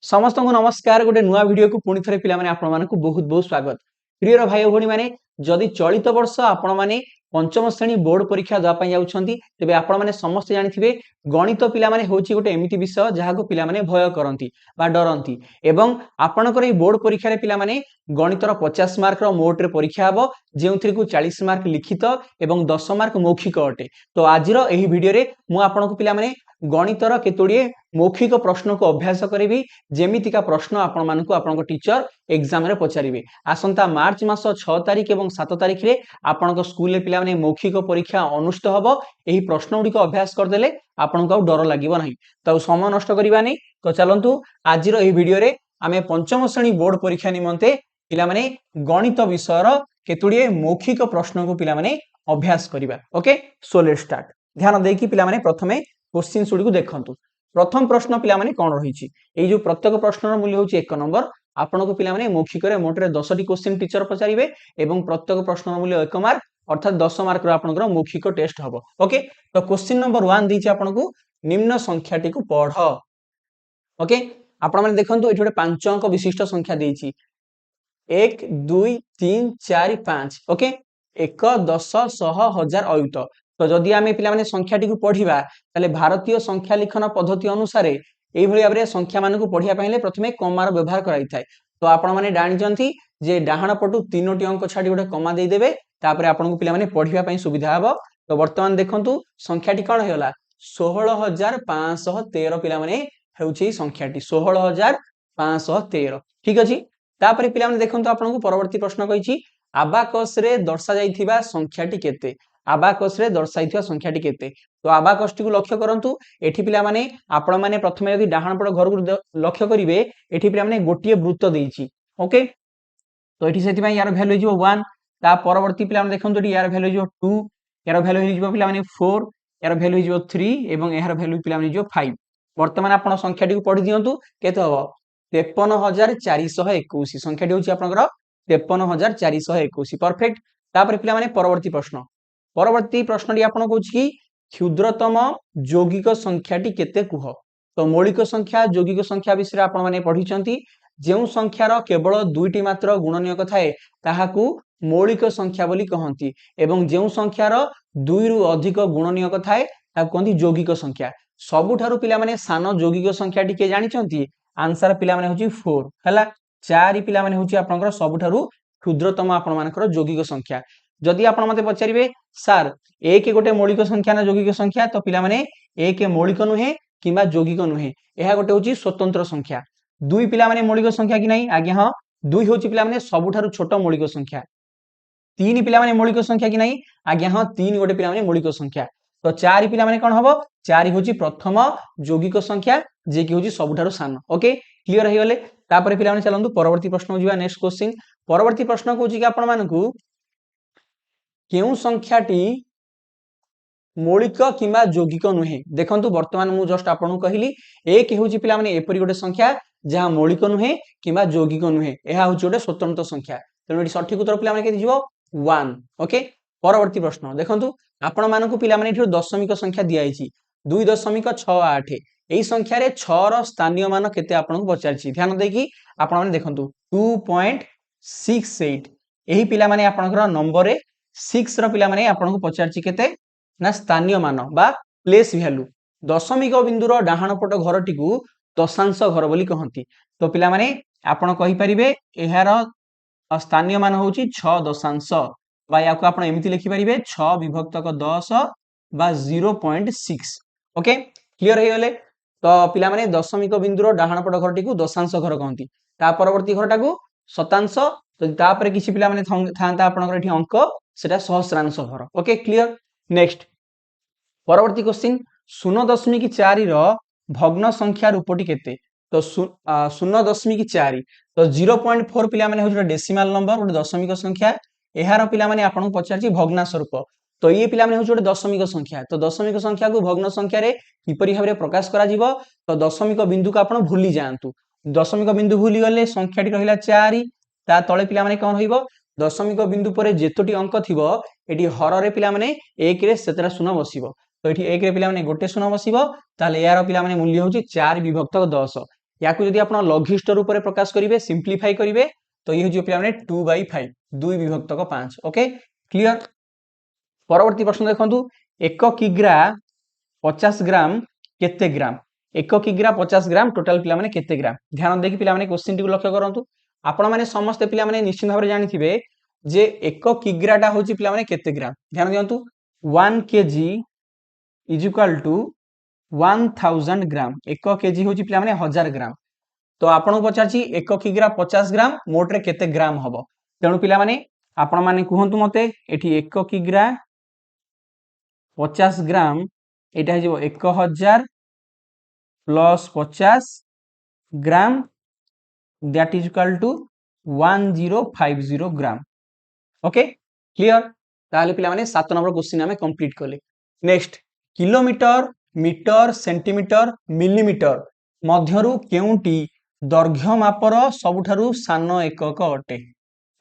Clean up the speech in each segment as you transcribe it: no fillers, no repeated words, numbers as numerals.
समस्त को नमस्कार गोटे नुआ वीडियो को पुणी थे पे बहुत बहुत स्वागत प्रियर भाई भणी मैंने जदि चलित वर्ष आपण मैंने पंचम श्रेणी बोर्ड परीक्षा देवाई जाऊँगी तेज आपने समस्ते जानी गणित पिलाने हूँ गोटे एमती विषय जहाँ को पिलाने भय करती डरती एवं आपणकर बोर्ड परीक्षा पिलाने गणितर 50 मार्क मोट्रे परीक्षा हम जो 40 मार्क लिखित और 10 मार्क मौखिक अटे। तो आज भिडियो मुझे पिलाने गणितर केतोड़े मौखिक प्रश्न को अभ्यास करी जेमितिका प्रश्न आपण मानक आपण टीचर एग्जाम रे पचारे। आसंता मार्च मास 6 तारिख और 7 तारिख रे आपण स्कूल पिलाने मौखिक परीक्षा अनुष्ठित हम। यही प्रश्न गुड़िक अभ्यास करदे आपन को डर लगे ना तो समय नष्ट करवा नहीं। तो चलतु आज भिडियो आम पंचम श्रेणी बोर्ड परीक्षा निमंते पिलाने गणित विषयर केतोड़े मौखिक प्रश्न को पिलाने अभ्यास करवा। Okay so let's start. ध्यान देकी पिलाने प्रथमे क्वेश्चन गुड़ी को देखंतु। प्रथम प्रश्न पिलाने कौन रही जो प्रत्येक प्रश्न मूल्य हूँ 1 नंबर। आपन को पिलाने मौखिक मोटे 10 टी क्वेश्चन टीचर पचारे और प्रत्येक प्रश्न मूल्य 1 मार्क अर्थात 10 मार्क आपनकर मौखिक टेस्ट हम। ओके तो क्वेश्चन नंबर 1 दी आपन को निम्न संख्याटी को पढ़। ओके आपण मैंने देखो ये गोटे 5 अंक विशिष्ट संख्या देछि 1 2 3 4 5। ओके 1 10 100 1000 अयुत। तो जदि आम पे संख्याटी को पढ़ा ताले भारतीय संख्या लिखन पद्धति अनुसार यही भाव में संख्या मान पढ़ाई प्रथम कमार व्यवहार कराई थाए। तो आपण मैंने जानी जे डाहाण पटु 3टी अंक छाड़ी गोटे कमा देदेवे तापर आपन को पे पढ़ाई सुविधा हम। तो बर्तमान देखंतु संख्याटी कौन होगा 16513 पिलाने होउछि संख्याटी 16513। ठीक अछि तापर पिलाने देखंतु आपन को परवर्ती प्रश्न कहिछि आबाकस रे दर्शा जाइथिबा संख्याटी केते। आबाकस रे दर्शाइथिबा संख्याटी केते। तो आबाकस टी को लक्ष्य करंतु एठी पिला माने आपण माने प्रथमे यदि डाहाण पट घर को लक्ष्य करिवे एठी पिला माने गोटिए वृत्त देइछि। ओके तो एठी सेति यार वैल्यू हिजो 1 ता परवर्ती पिला माने देखंतु यार वैल्यू हिजो 2 यार वैल्यू हिजो पिला माने 4 यार वैल्यू हिजो 3 एवं यार वैल्यू पिला माने हिजो 5। वर्तमान आपण संख्याटी को पढि दियंतु केते हबो 53421 संख्याटी होछि आपनकर 53421 परफेक्ट। तापर पिला माने परवर्ती प्रश्न आपन कहूँ कि क्षुद्रतम यौगिक संख्याटी केते कुह। तो मौलिक संख्या यौगिक संख्या विषय आपण माने पढ़ी जो संख्यार केवल 2टी मात्र गुणनीयक थाए ताहाकू मौलिक संख्या बोली कहती एवं जो संख्यार 2 रु अधिक गुणनीयक थाए ताहाकू कहती यौगिक संख्या। सबुठारु पिला माने सान यौगिक संख्याटी के जानिछंती आंसर पिला माने होची 4 हला 4 पिला माने होची आपनकर सबुठारु क्षुद्रतम आपण मानकर यौगिक संख्या। जदि आपण मते पचारिबे सर एक गोटे मौलिक संख्या ना यौगिक संख्या तो पिला माने एक मौलिक नुहे किंबा यौगिक नुहे यह गोटे होची स्वतंत्र संख्या। 2 पिला माने मौलिक संख्या कि नहीं आज्ञा हां 2 होची पिला माने सबुठारु छोट मौलिक संख्या। 3 पिला माने मौलिक संख्या कि नहीं आज्ञा हां 3 गोटे पिला माने मौलिक संख्या। तो 4 पिला माने कोन हबो 4 होची प्रथम यौगिक संख्या जे कि होची सबुठारु सान। ओके क्लियर हे गले तापर पिला माने चलंतु परवर्ती प्रश्न जिबा नेक्स्ट क्वेश्चन। परवर्ती प्रश्न कहूची कि आपण मानकू केउ संख्याटी मौलिक किंबा यौगिक नुहे। देखंतु वर्तमान मु जस्ट आपन कहली एक होची पिला माने एपरि गोटे संख्या जहां मौलिक नुहे किंबा यौगिक नुहे एहा होची गोटे स्वतंत्र संख्या। तेनु एटी सठिक उत्तर पिला माने केति जिवो 1। ओके परवर्ती प्रश्न देखंतु आपण मानकू पिला माने एठी दशमिक संख्या दिया आइछि 2.68 एई संख्या रे 6 रो स्थानीय मान केते आपन को पचारछि। ध्यान देकी आपण माने देखंतु 2.68 एही पिला माने आपनकर नंबर रे 6 रो पिला माने आपन को पचारछि केते ना स्थानीय मान बा प्लेस वैल्यू। दशमिक बिंदुर डाहाण पट घरटी को दशांश घर बोली कहंती। तो पिला माने आपण कहि परिबे एहार स्थानीय मान होची 6 दशांश बा याको आपण एमिति लिखि परिबे 6 विभक्तक 10 बा 0.6। ओके क्लियर हे गले। तो पिला माने दशमिक बिंदुर डाहाण पट घरटी को दशांश घर कहंती ता परवर्ती घरटा को शतांश तो तापर किछि पिला माने थांता आपनकर एठी अंक सेटा सहस्रांश घर। ओके क्लियर नेक्स्ट परवर्ती क्वेश्चन 0.4 रो भग्न संख्या रूपटी केते। तो 0.4 तो 0.4 पिला माने होय डेसिमल नंबर गोटे दशमिक संख्या एहार पिला माने आपन पचारछि भग्ना स्वरूप। तो ये पिला माने होय गोटे दशमिक संख्या। तो दशमिक संख्या को भग्न संख्या रे किपरि भाबरे प्रकाश करा जिवो तो दशमिक बिंदु को आपन भूली जांतु। दशमिक बिंदु भूली गले संख्याटी रहिला 4 ता तळे पिला माने कोन होइबो दशमिक बिंदु पर जेतोटी अंक थिबो एटी हर रे पिला माने 1 रे सेतरा शून्य बसिबो। तो एटी 1 रे पिला माने गोटे शून्य बसिबो ताले यार पिला माने मूल्य होची 4 विभक्त 10 या जदि आप लघिष्ठ रूप में प्रकाश करेंगे सिंप्लीफाई करेंगे तो ये हो पे 2/5 2 विभक्तक 5 ओके क्लियर। परवर्ती प्रश्न देखंतु 1 किग्रा 50 ग्राम केते ग्राम 1 किग्रा 50 ग्राम टोटाल पिला माने केते ग्राम ध्यान देखि पिला माने क्वेश्चन टी लक्ष्य करंतु आपण माने समस्त पिला माने निश्चित भाव जानिथिबे जे 1 किग्राटा होची पिला माने केते ग्राम ध्यान दियंतु 1 kg is equal to 1000 gram 1 kg होची पिला माने 1000 ग्राम तो आपण पचारची 1 किग्रा 50 ग्राम मोटरे केते ग्राम हबो तेणु पिला माने आपण माने कहंतु मते एठी 1 किग्रा 50 ग्राम एटा हो 1000 plus 50 gram that is equal to 1050 gram okay clear ताले पिला माने 7 नंबर क्वेश्चन हमें कंप्लीट करले। Next kilometre metre centimetre millimetre मध्यरु केउंटी दैर्घ्य मापर सबुठारु सान एकक अटे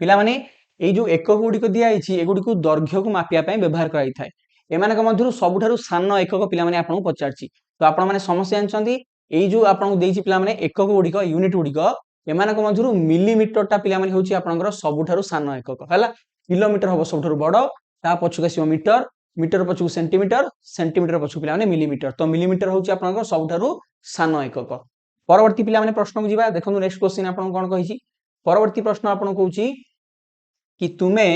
पिला माने ए जो एकक गुडी को दिया आइछि ए गुडी को दैर्घ्य को मापिया पय व्यवहार कराई थाए एमानक मध्यरु सबुठारु सान एकक पिला माने आपन पचारछि तो आपण माने समस्या जानछंती ए जो आपन देइछि पिला माने एकक गुडी को यूनिट गुडी को एमानक मध्यरु मिलीमीटर टा पिला माने होछि आपनकर सबुठारु सान एकक हला किलोमीटर हबो सबुठारु बडो ता पछुक आसीबो मीटर मीटर पछुक सेंटीमीटर सेंटीमीटर पछुक पिला माने मिलीमीटर तो मिलीमीटर होछि आपनकर सबुठारु सान एकक। परवर्ती पिला माने प्रश्न को जिबा देखंतु नेक्स्ट क्वेश्चन आपन कोन कहिछि परवर्ती प्रश्न आपन कहूछि कि तुमे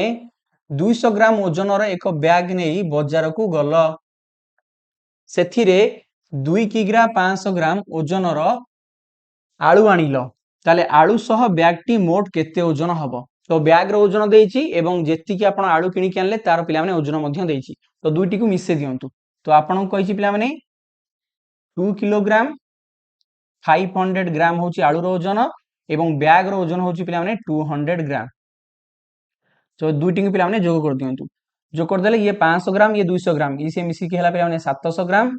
200 ग्राम ओजनर एक बैग नहीं बाजार को गल सेथिरे 2 किग्रा 500 ग्राम ओजनर आलू आनिल ताले आलू सह बैग टी मोट केते ओजन हबो तो बैग रो ओजन देइछि एवं जेति कि आपण आलू किनि के आनले तार पिला माने ओजन मध्य देइछि तो दुईटी को मिसे दियंतु तो आपण कहिछि पिला माने 2 किलोग्राम 500 ग्राम होछि आलू रो ओजन एवं बैग रो ओजन होछि पिला माने 200 ग्राम तो दुईटी को पिला माने जोग कर दियंतु जोग कर देले ये 500 ग्राम ये 200 ग्राम इसे मिसी के हला पिला माने 700 ग्राम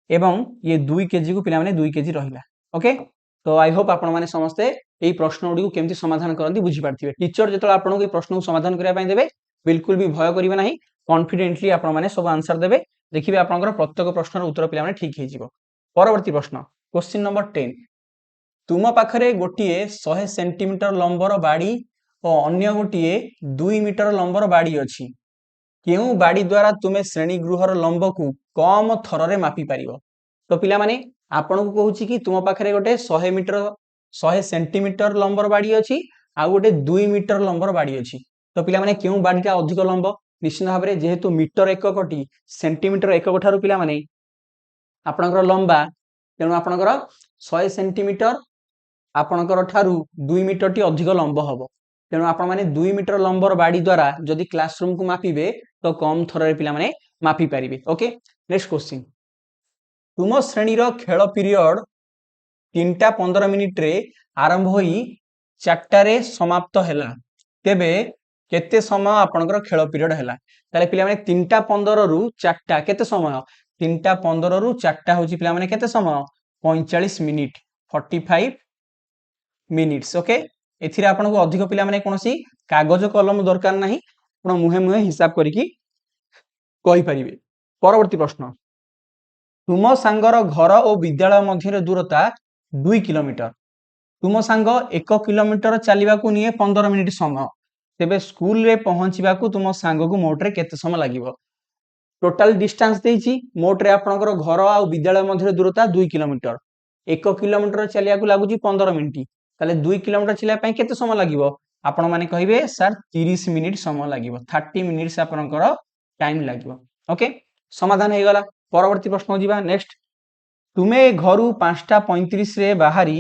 एवं ये 2 केजी को पिला माने 2 केजी रहिला ओके तो आई होप आपण माने समस्ते एई प्रश्न गुडी को केमती समाधान करंती बुझी पारथिबे टीचर जेतल आपण को प्रश्न को समाधान करिया पय देबे बिल्कुल भी भय करिवे नाही कॉन्फिडेंटली आपण माने सब आंसर देबे देखिबे आपनकर प्रत्येक प्रश्नर उत्तर पिला माने ठीक हे जिवो। परवर्ती प्रश्न क्वेश्चन नंबर 10 तुम पाखरे गोटिए 100 सेंटीमीटर लंबर बाड़ी और अन्य गोटिए 2 मीटर लंबर बाड़ी अछि केउ बाड़ी द्वारा तुमे श्रेणी गृहर लंब को कम थर रे मापी पारिबो तो पिला माने आपण को कहूची कि तुम पाखरे गोटे 100 सेंटीमीटर लंबर बाड़ी अछि आ गोटे 2 मीटर लंबर बाड़ी अछि तो पिला माने केउ बाड़ीटा अधिक लंब निश्चित भाव रे जेहेतु मीटर एककटी सेंटीमीटर एकक ठारू पिला माने आपनकर लंबा तेणु आपनकर 100 सेंटीमीटर आपनकर ठारू 2 मीटर टी अधिक लंब हबो तेणु आपण माने 2 मीटर लंबर बाड़ी द्वारा जदि क्लासरूम को मापिबे तो कम थर रे पिला माने मापी पारिबे ओके। नेक्स्ट क्वेश्चन तुम श्रेणी रो खेल पीरियड 3:15 मिनिट रे आरंभ होई 4:00 समाप्त हैला तेबे केते समय आपनकर खेल पीरियड हैला ताले पिला माने 3:15 रु 4:00 केते समय 3:15 रु 4:00 होची पिला माने केते समय 45 मिनिट 45 मिनिट्स ओके एथिरे आपन को अधिक पिला माने कोनसी कागज कलम दरकार नाही आपण मुहे मुहे हिसाब करिकि कहि परिबे। परवर्ती प्रश्न तुम सांगर घर और विद्यालय मध्य दूरता 2 किलोमीटर तुम सांग 1 किलोमीटर चलवा को निये 15 मिनिट समय तेबे स्कूल रे पहुंचवा को तुम सांग को मोट रे केते समय लागिवो टोटल डिस्टेंस देइछि मोट रे आपनकर घर और विद्यालय मध्य दूरता 2 किलोमीटर 1 किलोमीटर चलिया को लागुची 15 मिनिट ताले 2 किलोमीटर चलिया पय केते समय लागिवो आपण माने कहिबे सर 30 मिनिट समय लागिवो 30 मिनिट्स आपनकर टाइम लागिवो ओके समाधान हे गला। परवर्ती प्रश्न जिबा नेक्स्ट तुमे घरु 5:35 रे बाहरी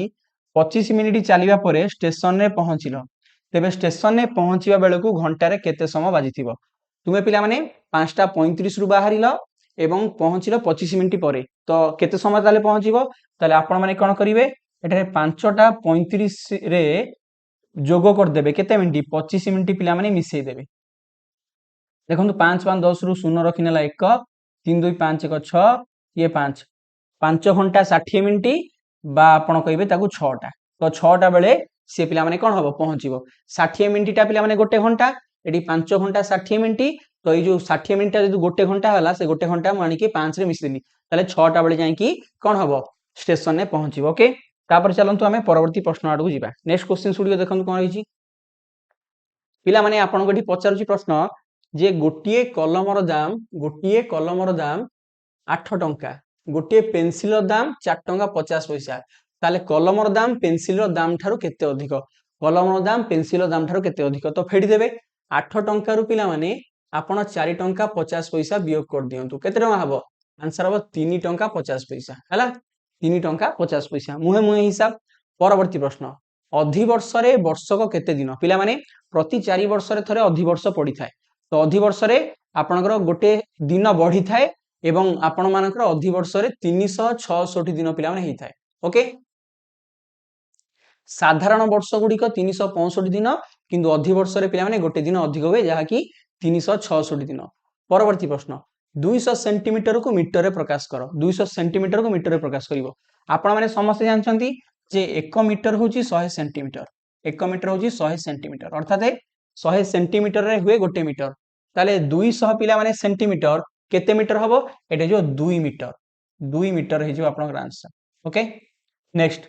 25 मिनिट चलिबा परे स्टेशन रे पहुंचिलो तेबे स्टेशन रे पहुंचिबा बेले को घंटा रे केते समय बाजिथिबो तुमे पिला माने 5:35 रु बाहरिलो एवं पहुंचिलो 25 मिनिट परे तो केते समय ताले पहुंचिबो ताले आपण माने कोन करिवे एठारे 5:35 रे जोग कर देबे केते मिनिट 25 मिनिट पिला माने मिसै देबे देखंतु 5 5 10 रु 0 रखिनेला 1 3 2 5 1 6 ये 5 5 घंटा 60 मिनिट बा आपण कहिबे ताकू 6 टा तो 6 टा बेले से पिला माने कोन हबो पहुंचिबो 60 मिनिट टा पिला माने गोटे घंटा एडी 5 घंटा 60 मिनिट तो ये जो 60 मिनिट जदि गोटे घंटा होला से गोटे घंटा मानी के 5 रे मिसदेनी ताले 6 टा बेले जाई कि कोन हबो स्टेशन ने पहुंचिबो ओके तापर चलंतु आमे परवर्ती प्रश्न आडू जिबा नेक्स्ट क्वेश्चन सुडियो देखंतु कोन रहिछि पिला माने आपन गठी पचारुछि प्रश्न जे गोटिए कलमर दाम 8 टंका गोटिए पेंसिल दाम 4 टंका 50 पैसा ताले कलमर दाम पेंसिल दाम ठारू केते अधिक कलमर दाम पेंसिल दाम ठारू केते अधिक तो फेडी देबे 8 टंका रु पिला माने आपण 4 टंका 50 पैसा वियोग कर दियंतु केते टंका हबो आंसर हबो 3 टंका 50 पैसा हला 3 टंका 50 पैसा मुहे मुहे हिसाब परवर्ती प्रश्न अधिवर्ष रे वर्षक केते दिन पिला माने प्रति 4 वर्ष रे थरे अधिवर्ष पड़ी थाए तो अधिवर्ष रे आपनकर गोटे दिन बढ़ी थाए एवं आपण मानकर अधिवर्ष रे 366 दिन पिला माने हेई थाए ओके साधारण वर्ष गुडी को 365 दिन किंतु अधिवर्ष रे पिला माने गोटे दिन अधिक होवे जहा कि 366 दिन परवर्ती प्रश्न 200 सेंटीमीटर को मीटर रे प्रकाश करो 200 सेंटीमीटर को मीटर रे प्रकाश करिवो आपण माने समस्त जानछंती जे 1 मीटर होची 100 सेंटीमीटर 1 मीटर होची 100 सेंटीमीटर अर्थात 100 सेंटीमीटर रे हुए गोटे मीटर ताले 200 पिला माने सेंटीमीटर केते मीटर हबो एटे जो 2 मीटर हे जो आपन आंसर ओके नेक्स्ट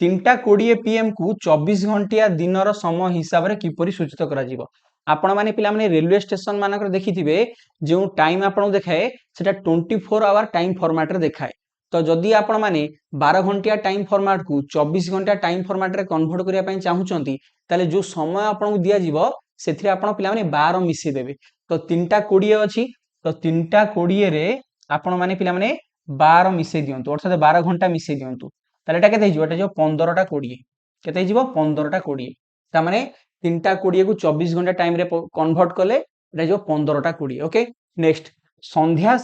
3टा 20 पीएम को 24 घंटिया दिनर समय हिसाब रे किपरि सूचित करा जिवो आपण माने पिला माने रेलवे स्टेशन मानकर देखिथिबे जो टाइम आपन देखाए सेटा 24 आवर टाइम फॉर्मेट रे देखाए तो जदि आपण माने 12 घंटिया टाइम फॉर्मेट को 24 घंटा टाइम फॉर्मेट रे कन्वर्ट करिया पई चाहुचंती ताले जो समय आपन दिया जिवो सेथिरे आपण पिला माने 12 मिसि देबे तो 3टा 20 अछि तो 3टा 20 रे आपण माने पिला माने 12 मिसि दियंतु अर्थात 12 घंटा मिसि दियंतु ताले एटा केते हिजो एटा जो 15टा 20 केते हिजो 15टा 20 ता माने 3टा 20 को 24 घंटा टाइम रे कन्वर्ट कले एटा जो 15टा 20 ओके नेक्स्ट संध्या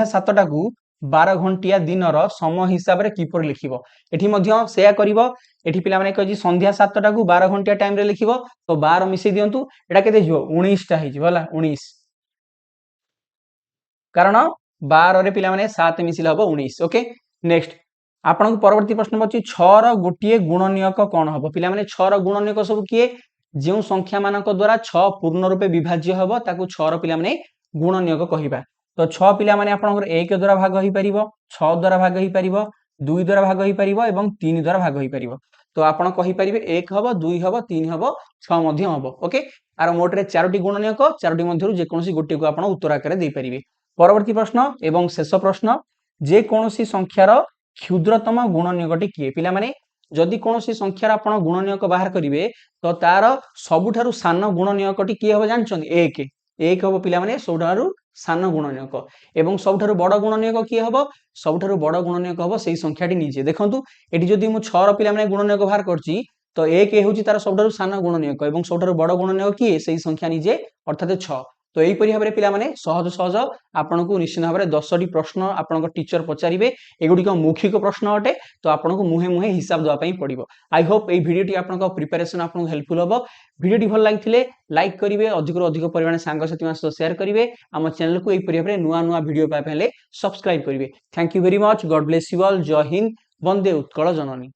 7टा को 12 घंटिया दिनर समय हिसाब रे किपर लिखिबो एठी मध्य सेया करिवो एठी पिला माने कहजी संध्या 7टा को 12 घंटिया टाइम रे लिखिबो तो 12 मिसि दियंतु एटा केते हिजो 19 टा हिजो हला 19 कारण 12 रे पिला माने 7 मिसिल हबो 19 ओके नेक्स्ट आपन को परवर्ती प्रश्न बची 6 रो गोटिए गुणनियक कोन हबो पिला माने 6 रो गुणनियक सब किए जेउ संख्या मानक द्वारा 6 पूर्ण रूपे विभाज्य हबो ताकू 6 रो पिला माने गुणनियक कहिबा तो 6 पिला माने आपन 1 द्वारा भाग होई परिबो 6 द्वारा भाग होई परिबो 2 द्वारा भाग होई परिबो एवं 3 द्वारा भाग होई परिबो तो आपन कहि परिबे 1 हबो 2 हबो 3 हबो 6 मध्य हबो ओके आर मोटरे 4टी गुणनियक 4टी मध्यरु जे कोनोसी गोटे को आपन उत्तर आकार देई परिबे परवर्ती प्रश्न एवं शेष प्रश्न जे कोनोसी संख्यार क्षुद्रतम गुणनियकटी किए पिला माने जदि कोनोसी संख्यार आपण गुणनियक बाहर करिवे तो तार सबुठारु सान गुणनियकटी किए हबो जानछन 1 हबो पिला माने सबुठारु सान गुणनियक एवं सबुठारु बड़ गुणनियक किए हबो सबुठारु बड़ गुणनियक हबो सेही संख्याटी निजे देखंतु एठी जदि मु 6 रो पिला माने गुणनियक बाहर करछि तो 1 हेउची तार सबुठारु सान गुणनियक एवं सबुठारु बड़ गुणनियक किए सेही संख्या निजे अर्थात 6 तो एही परि भाबरे पिला माने सहज सहज आपन को निश्चित भाबरे 10टी प्रश्न आपन को टीचर पचारिबे एगुडी को मौखिक प्रश्न अटे तो आपन को मुहे मुहे हिसाब दवा पई पड़िबो आई होप एही वीडियोटी आपन को प्रिपरेशन आपन को हेल्पफुल हबो वीडियोटी भल लागिथिले लाइक करिवे अधिक रो अधिक परिमाण सांग साथी मान सह शेयर करिवे हम चैनल को एही परि भाबरे नुवा नुवा वीडियो पाइ पहले सब्सक्राइब करिवे thank you very much God bless you all जय हिंद वंदे उत्कल जननी।